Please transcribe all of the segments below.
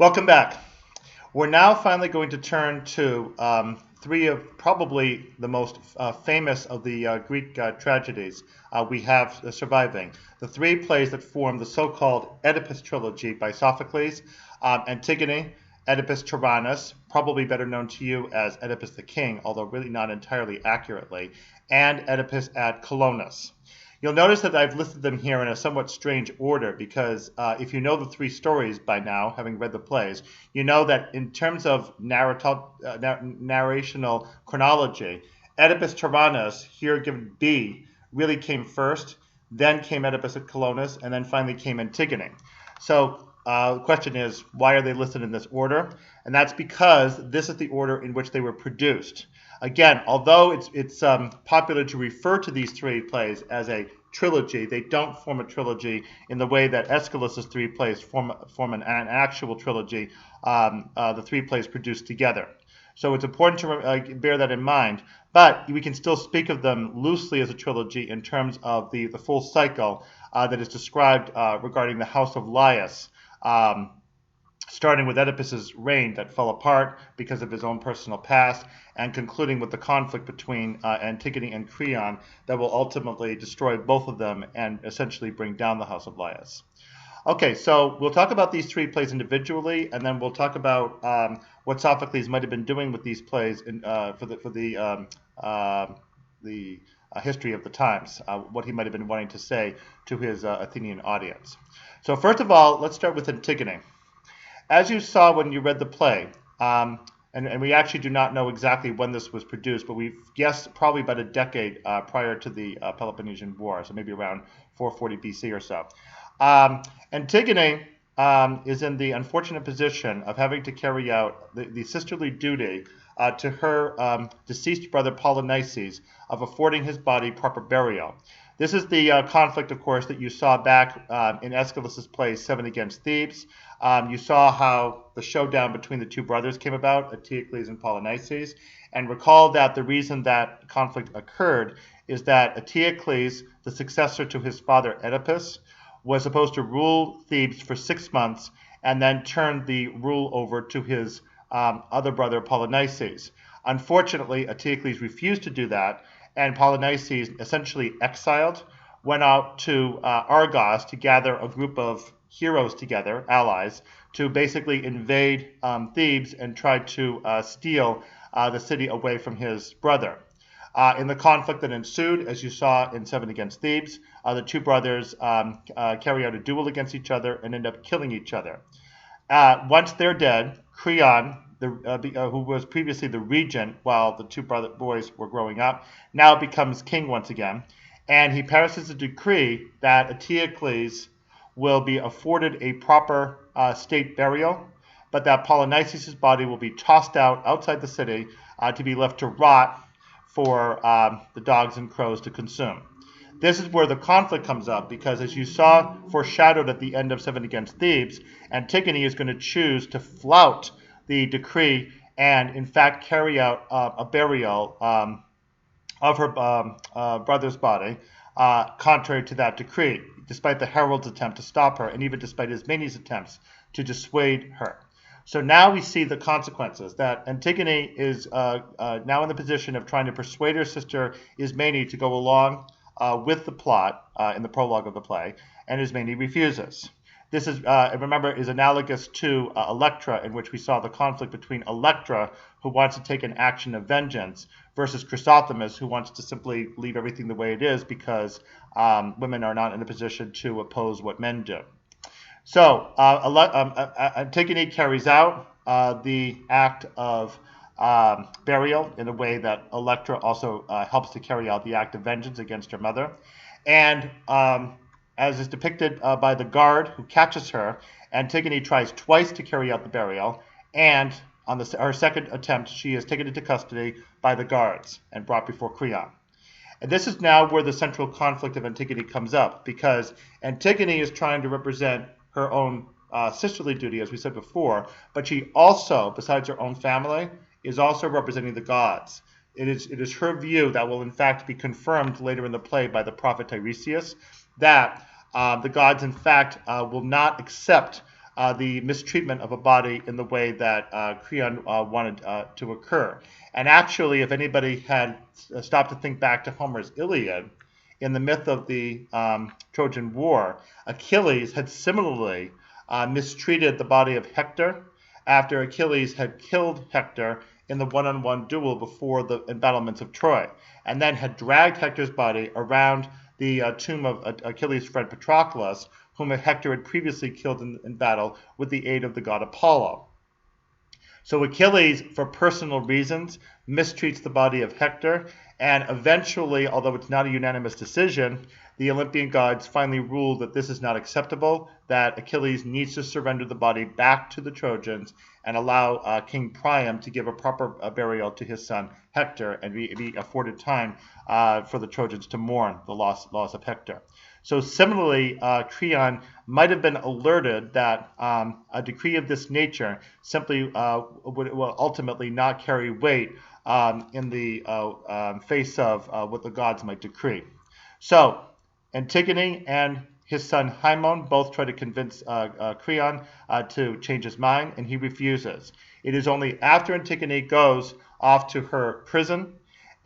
Welcome back. We're now finally going to turn to three of probably the most famous of the Greek tragedies we have surviving. The three plays that form the so-called Oedipus Trilogy by Sophocles, Antigone, Oedipus Tyrannus, probably better known to you as Oedipus the King, although really not entirely accurately, and Oedipus at Colonus. You'll notice that I've listed them here in a somewhat strange order because if you know the three stories by now, having read the plays, you know that in terms of narrational chronology, Oedipus Tyrannus, here given B, really came first, then came Oedipus at Colonus, and then finally came Antigone. So the question is, why are they listed in this order? And that's because this is the order in which they were produced. Again, although it's popular to refer to these three plays as a trilogy, they don't form a trilogy in the way that Aeschylus's three plays form an actual trilogy, the three plays produced together. So it's important to bear that in mind, but we can still speak of them loosely as a trilogy in terms of the full cycle that is described regarding the house of Laius, starting with Oedipus's reign that fell apart because of his own personal past, and concluding with the conflict between Antigone and Creon that will ultimately destroy both of them and essentially bring down the house of Laius. Okay, so we'll talk about these three plays individually, and then we'll talk about what Sophocles might have been doing with these plays for the history of the times, what he might have been wanting to say to his Athenian audience. So first of all, let's start with Antigone. As you saw when you read the play, and we actually do not know exactly when this was produced, but we've guessed probably about a decade prior to the Peloponnesian War, so maybe around 440 BC or so. Antigone is in the unfortunate position of having to carry out the sisterly duty to her deceased brother Polynices of affording his body proper burial. This is the conflict, of course, that you saw back in Aeschylus's play 7 Against Thebes. You saw how the showdown between the two brothers came about, Eteocles and Polynices. And recall that the reason that conflict occurred is that Eteocles, the successor to his father Oedipus, was supposed to rule Thebes for 6 months and then turn the rule over to his other brother Polynices. Unfortunately, Eteocles refused to do that, and Polynices, essentially exiled, went out to Argos to gather a group of heroes together, allies, to basically invade Thebes and try to steal the city away from his brother. In the conflict that ensued, as you saw in 7 Against Thebes, the two brothers carry out a duel against each other and end up killing each other. Once they're dead, Creon, who was previously the regent while the two boys were growing up, now becomes king once again, and he passes a decree that Eteocles will be afforded a proper state burial, but that Polynices' body will be tossed out outside the city to be left to rot for the dogs and crows to consume. This is where the conflict comes up, because as you saw foreshadowed at the end of 7 Against Thebes, Antigone is going to choose to flout the decree and in fact carry out a burial of her brother's body, contrary to that decree, despite the herald's attempt to stop her, and even despite Ismene's attempts to dissuade her. So now we see the consequences, that Antigone is now in the position of trying to persuade her sister Ismene to go along with the plot in the prologue of the play, and Ismene refuses. This is, remember, is analogous to Electra, in which we saw the conflict between Electra, who wants to take an action of vengeance, versus Chrysothemis, who wants to simply leave everything the way it is because women are not in a position to oppose what men do. So Antigone carries out the act of burial in a way that Electra also helps to carry out the act of vengeance against her mother. And as is depicted by the guard who catches her, Antigone tries twice to carry out the burial, and on her second attempt, she is taken into custody by the guards and brought before Creon. And this is now where the central conflict of Antigone comes up, because Antigone is trying to represent her own sisterly duty, as we said before, but she also, besides her own family, is also representing the gods. It is her view that will in fact be confirmed later in the play by the prophet Tiresias, that the gods in fact will not accept the mistreatment of a body in the way that Creon wanted to occur. And actually, if anybody had stopped to think back to Homer's Iliad, in the myth of the Trojan War, Achilles had similarly mistreated the body of Hector after Achilles had killed Hector in the one-on-one duel before the embattlements of Troy, and then had dragged Hector's body around the tomb of Achilles' friend Patroclus, whom Hector had previously killed in battle with the aid of the god Apollo. So Achilles, for personal reasons, mistreats the body of Hector, and eventually, although it's not a unanimous decision, the Olympian gods finally rule that this is not acceptable, that Achilles needs to surrender the body back to the Trojans and allow King Priam to give a proper burial to his son Hector and be afforded time for the Trojans to mourn the loss of Hector. So similarly, Creon might have been alerted that a decree of this nature simply will ultimately not carry weight in the face of what the gods might decree. So Antigone and his son Haemon both try to convince Creon to change his mind, and he refuses. It is only after Antigone goes off to her prison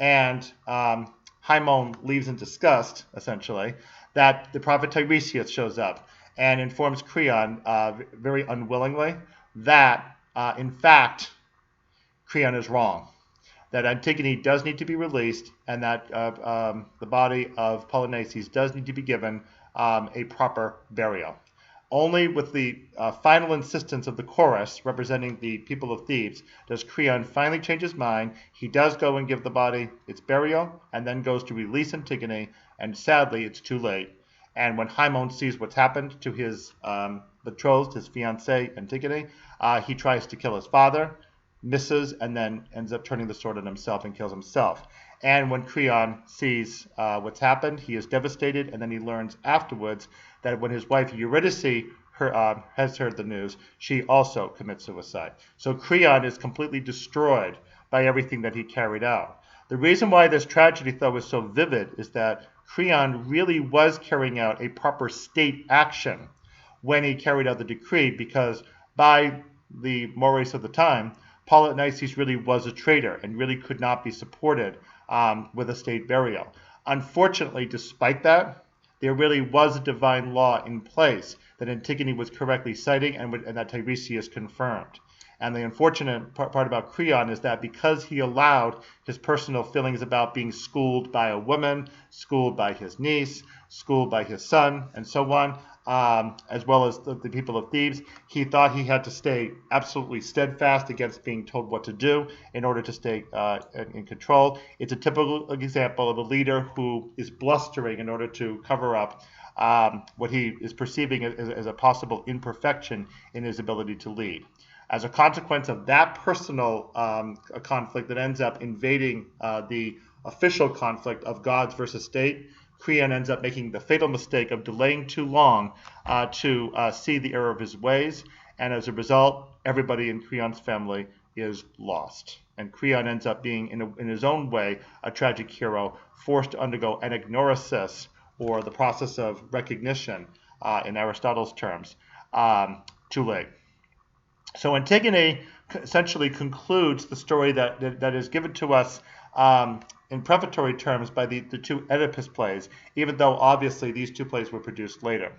and Haemon leaves in disgust, essentially, that the prophet Tiresias shows up and informs Creon very unwillingly that, in fact, Creon is wrong, that Antigone does need to be released, and that the body of Polynices does need to be given a proper burial. Only with the final insistence of the chorus, representing the people of Thebes, does Creon finally change his mind. He does go and give the body its burial, and then goes to release Antigone, and sadly, it's too late. And when Haemon sees what's happened to his betrothed, his fiancée, Antigone, he tries to kill his father, misses, and then ends up turning the sword on himself and kills himself. And when Creon sees what's happened, he is devastated, and then he learns afterwards that when his wife Eurydice has heard the news, she also commits suicide. So Creon is completely destroyed by everything that he carried out. The reason why this tragedy, though, is so vivid is that Creon really was carrying out a proper state action when he carried out the decree, because by the mores of the time, Polynices really was a traitor and really could not be supported with a state burial. Unfortunately, despite that, there really was a divine law in place that Antigone was correctly citing and that Tiresias confirmed. And the unfortunate part about Creon is that because he allowed his personal feelings about being schooled by a woman, schooled by his niece, schooled by his son, and so on, as well as the people of Thebes, he thought he had to stay absolutely steadfast against being told what to do in order to stay in control. It's a typical example of a leader who is blustering in order to cover up what he is perceiving as a possible imperfection in his ability to lead. As a consequence of that personal conflict that ends up invading the official conflict of gods versus state, Creon ends up making the fatal mistake of delaying too long to see the error of his ways, and as a result, everybody in Creon's family is lost. And Creon ends up being, in his own way, a tragic hero, forced to undergo anagnorisis, or the process of recognition in Aristotle's terms, too late. So Antigone essentially concludes the story that is given to us in prefatory terms by the two Oedipus plays, even though obviously these two plays were produced later.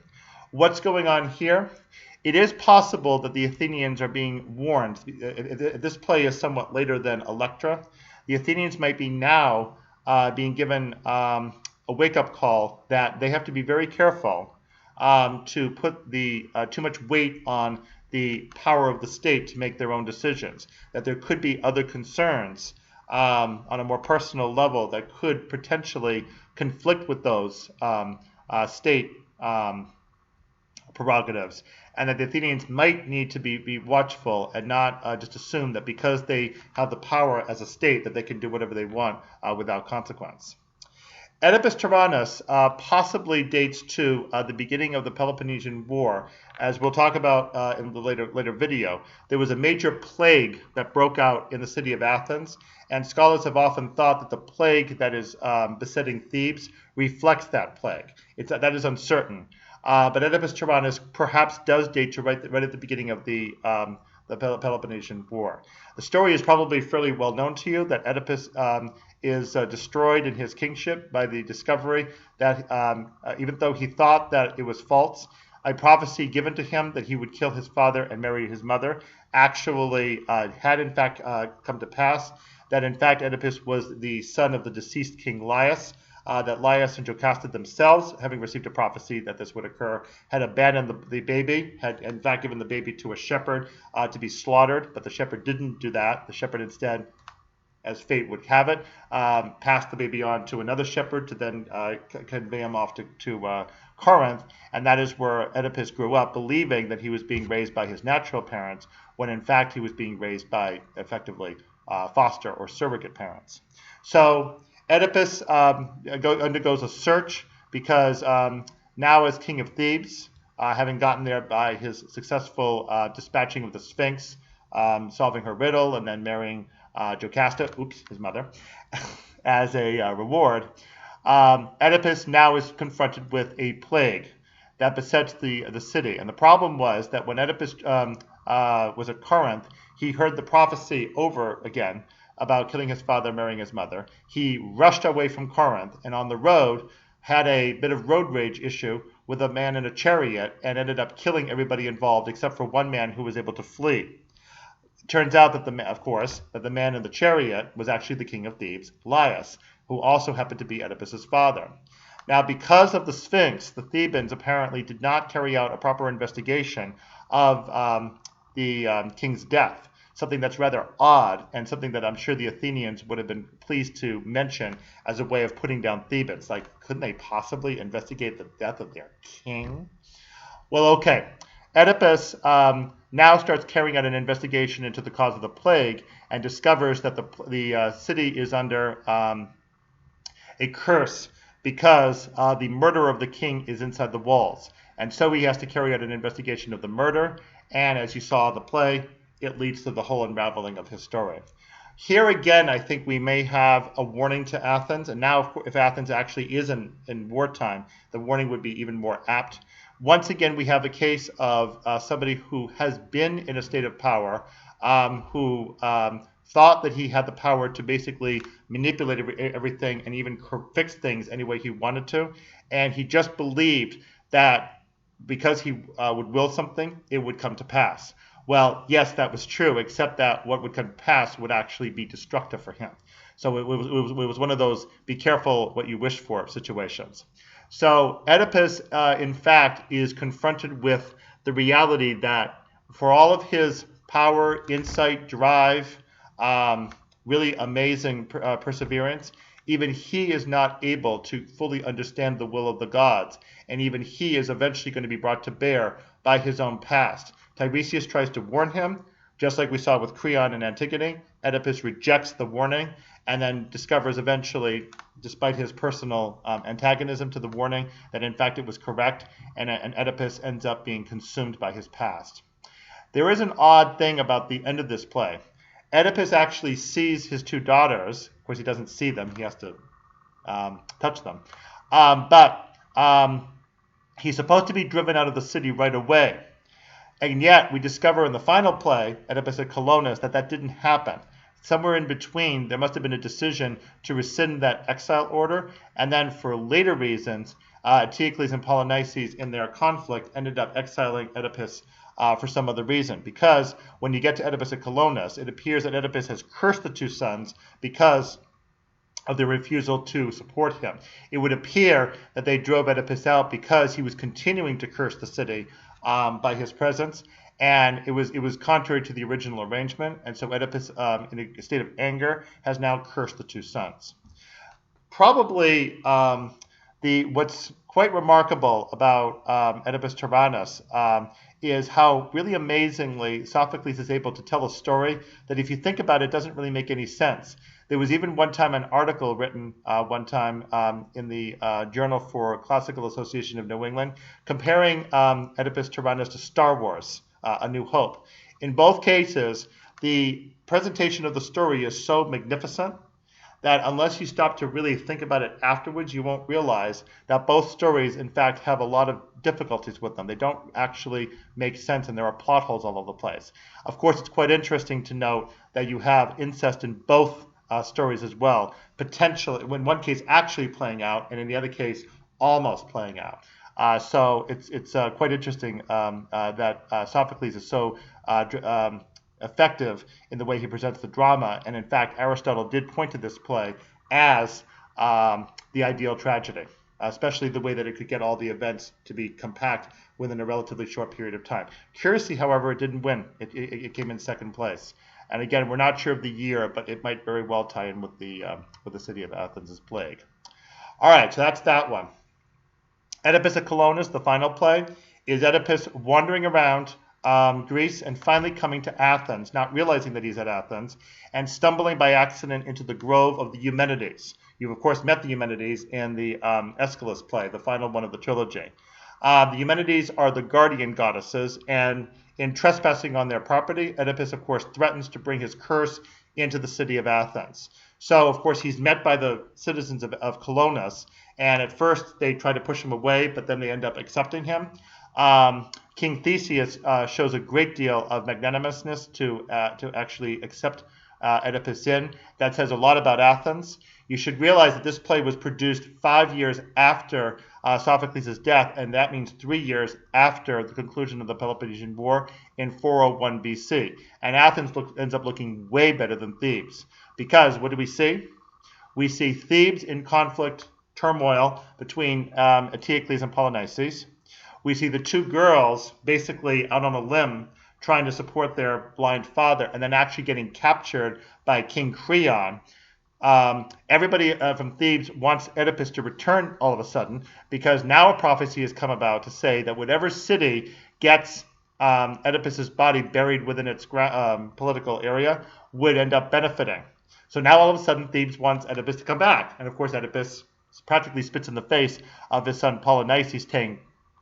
What's going on here? It is possible that the Athenians are being warned. This play is somewhat later than Electra. The Athenians might be now being given a wake-up call that they have to be very careful to put too much weight on the power of the state to make their own decisions, that there could be other concerns on a more personal level that could potentially conflict with those state prerogatives, and that the Athenians might need to be watchful and not just assume that because they have the power as a state that they can do whatever they want without consequence. Oedipus Tyrannus possibly dates to the beginning of the Peloponnesian War. As we'll talk about in the later video, there was a major plague that broke out in the city of Athens, and scholars have often thought that the plague that is besetting Thebes reflects that plague. That is uncertain. But Oedipus Tyrannus perhaps does date to right at the beginning of the Peloponnesian War. The story is probably fairly well known to you that Oedipus is destroyed in his kingship by the discovery that even though he thought that it was false, a prophecy given to him that he would kill his father and marry his mother actually had in fact come to pass, that in fact Oedipus was the son of the deceased king Laius, that Laius and Jocasta themselves, having received a prophecy that this would occur, had abandoned the baby, had in fact given the baby to a shepherd to be slaughtered, but the shepherd didn't do that. The shepherd instead, as fate would have it, passed the baby on to another shepherd to then convey him off to Corinth, and that is where Oedipus grew up, believing that he was being raised by his natural parents, when in fact he was being raised by, effectively, foster or surrogate parents. So Oedipus undergoes a search because now as king of Thebes, having gotten there by his successful dispatching of the Sphinx, solving her riddle, and then marrying Jocasta, his mother, as a reward, Oedipus now is confronted with a plague that besets the city. And the problem was that when Oedipus was at Corinth, he heard the prophecy over again about killing his father, marrying his mother. He rushed away from Corinth, and on the road had a bit of road rage issue with a man in a chariot and ended up killing everybody involved except for one man who was able to flee. It turns out that the man in the chariot was actually the king of Thebes, Laius, who also happened to be Oedipus's father. Now, because of the Sphinx, the Thebans apparently did not carry out a proper investigation of the king's death, something that's rather odd and something that I'm sure the Athenians would have been pleased to mention as a way of putting down Thebans. Like, couldn't they possibly investigate the death of their king? Well, okay. Oedipus now starts carrying out an investigation into the cause of the plague and discovers that the city is under a curse because the murder of the king is inside the walls. And so he has to carry out an investigation of the murder, and as you saw in the play, it leads to the whole unraveling of his story. Here again, I think we may have a warning to Athens, and now if Athens actually is in wartime, the warning would be even more apt. Once again, we have a case of somebody who has been in a state of power, who thought that he had the power to basically manipulate everything and even fix things any way he wanted to, and he just believed that because he would will something, it would come to pass. Well, yes, that was true, except that what would come to pass would actually be destructive for him. So it was one of those be careful what you wish for situations. So Oedipus, in fact, is confronted with the reality that for all of his power, insight, drive, really amazing perseverance, even he is not able to fully understand the will of the gods, and even he is eventually going to be brought to bear by his own past. Tiresias tries to warn him, just like we saw with Creon and Antigone. Oedipus rejects the warning and then discovers eventually, despite his personal antagonism to the warning, that in fact it was correct, and Oedipus ends up being consumed by his past. There is an odd thing about the end of this play. Oedipus actually sees his two daughters. Of course, he doesn't see them. He has to touch them. But he's supposed to be driven out of the city right away. And yet, we discover in the final play, Oedipus at Colonus, that didn't happen. Somewhere in between, there must have been a decision to rescind that exile order, and then for later reasons, Eteocles and Polynices, in their conflict, ended up exiling Oedipus for some other reason. Because when you get to Oedipus at Colonus, it appears that Oedipus has cursed the two sons because of their refusal to support him. It would appear that they drove Oedipus out because he was continuing to curse the city by his presence, and it was contrary to the original arrangement, and so Oedipus, in a state of anger, has now cursed the two sons. Probably what's quite remarkable about Oedipus Tyrannus is how really amazingly Sophocles is able to tell a story that, if you think about it, doesn't really make any sense. There was even one time an article written one time in the Journal for Classical Association of New England comparing Oedipus Tyrannus to Star Wars, A New Hope. In both cases, the presentation of the story is so magnificent that unless you stop to really think about it afterwards, you won't realize that both stories, in fact, have a lot of difficulties with them. They don't actually make sense, and there are plot holes all over the place. Of course, it's quite interesting to note that you have incest in both stories as well, potentially, in one case actually playing out, and in the other case almost playing out. So it's quite interesting that Sophocles is so effective in the way he presents the drama, and in fact Aristotle did point to this play as the ideal tragedy, especially the way that it could get all the events to be compact within a relatively short period of time. Curiously, however, it didn't win. It came in second place. And again, we're not sure of the year, but it might very well tie in with the city of Athens' plague. All right, so that's that one. Oedipus at Colonus, the final play, is Oedipus wandering around Greece and finally coming to Athens, not realizing that he's at Athens, and stumbling by accident into the grove of the Eumenides. You've, of course, met the Eumenides in the Aeschylus play, the final one of the trilogy. The Eumenides are the guardian goddesses, and in trespassing on their property, Oedipus, of course, threatens to bring his curse into the city of Athens. So, of course, he's met by the citizens of Colonus, and at first they try to push him away, but then they end up accepting him. King Theseus shows a great deal of magnanimousness to actually accept Oedipus in. That says a lot about Athens. You should realize that this play was produced 5 years after Sophocles' death, and that means 3 years after the conclusion of the Peloponnesian War in 401 BC. And Athens ends up looking way better than Thebes. Because what do we see? We see Thebes in conflict, turmoil between Eteocles and Polynices. We see the two girls basically out on a limb trying to support their blind father and then actually getting captured by King Creon. Everybody from Thebes wants Oedipus to return all of a sudden, because now a prophecy has come about to say that whatever city gets Oedipus's body buried within its political area would end up benefiting. So now all of a sudden Thebes wants Oedipus to come back. And of course Oedipus practically spits in the face of his son Polynices, saying,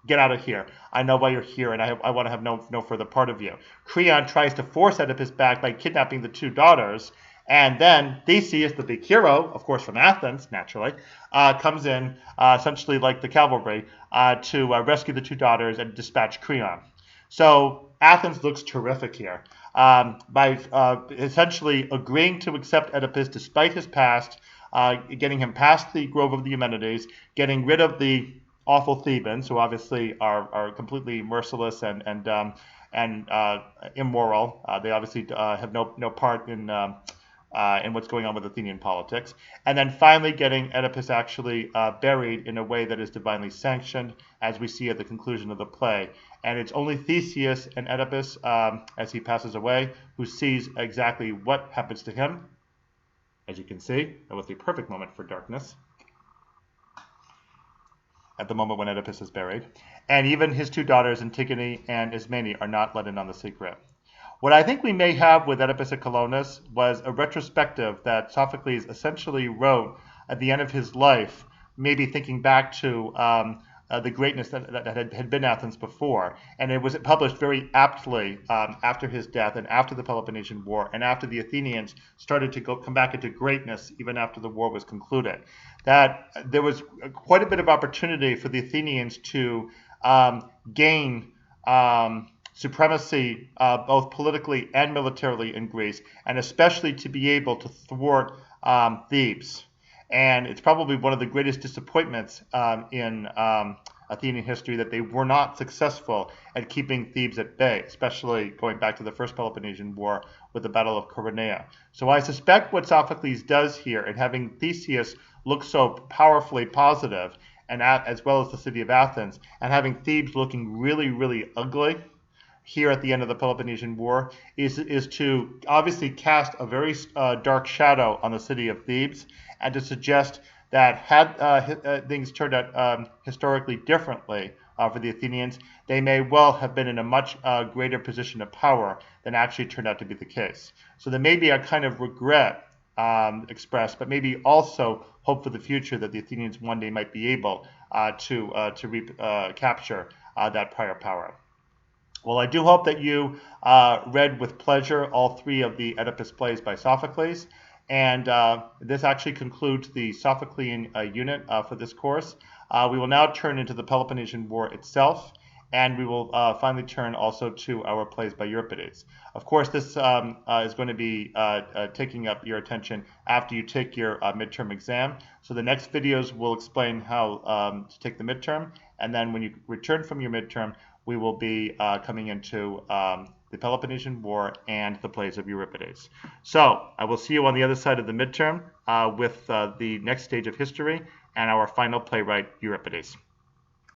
"Get out of here. I know why you're here, and I want to have no further part of you." Creon tries to force Oedipus back by kidnapping the two daughters, and then Theseus, the big hero, of course from Athens, naturally, comes in, essentially like the cavalry, to rescue the two daughters and dispatch Creon. So Athens looks terrific here. By essentially agreeing to accept Oedipus despite his past, getting him past the grove of the Eumenides, getting rid of the awful Thebans, who obviously are completely merciless and immoral. They obviously have no part in what's going on with Athenian politics. And then finally getting Oedipus actually buried in a way that is divinely sanctioned, as we see at the conclusion of the play. And it's only Theseus and Oedipus, as he passes away, who sees exactly what happens to him. As you can see, that was the perfect moment for darkness, at the moment when Oedipus is buried. And even his two daughters, Antigone and Ismene, are not let in on the secret. What I think we may have with Oedipus at Colonus was a retrospective that Sophocles essentially wrote at the end of his life, maybe thinking back to the greatness that had been Athens before. And it was published very aptly after his death and after the Peloponnesian War and after the Athenians started to come back into greatness even after the war was concluded. That there was quite a bit of opportunity for the Athenians to gain supremacy both politically and militarily in Greece, and especially to be able to thwart Thebes. And it's probably one of the greatest disappointments in Athenian history that they were not successful at keeping Thebes at bay, especially going back to the First Peloponnesian War with the Battle of Coronea. So I suspect what Sophocles does here in having Theseus look so powerfully positive, and as well as the city of Athens, and having Thebes looking really, really ugly here at the end of the Peloponnesian War, is to obviously cast a very dark shadow on the city of Thebes, and to suggest that had things turned out historically differently for the Athenians, they may well have been in a much greater position of power than actually turned out to be the case. So there may be a kind of regret expressed, but maybe also hope for the future that the Athenians one day might be able to capture that prior power. Well, I do hope that you read with pleasure all three of the Oedipus plays by Sophocles. And this actually concludes the Sophoclean unit for this course. We will now turn into the Peloponnesian War itself, and we will finally turn also to our plays by Euripides. Of course, this is going to be taking up your attention after you take your midterm exam. So the next videos will explain how to take the midterm, and then when you return from your midterm, we will be coming into the Peloponnesian War and the plays of Euripides. So I will see you on the other side of the midterm with the next stage of history and our final playwright, Euripides.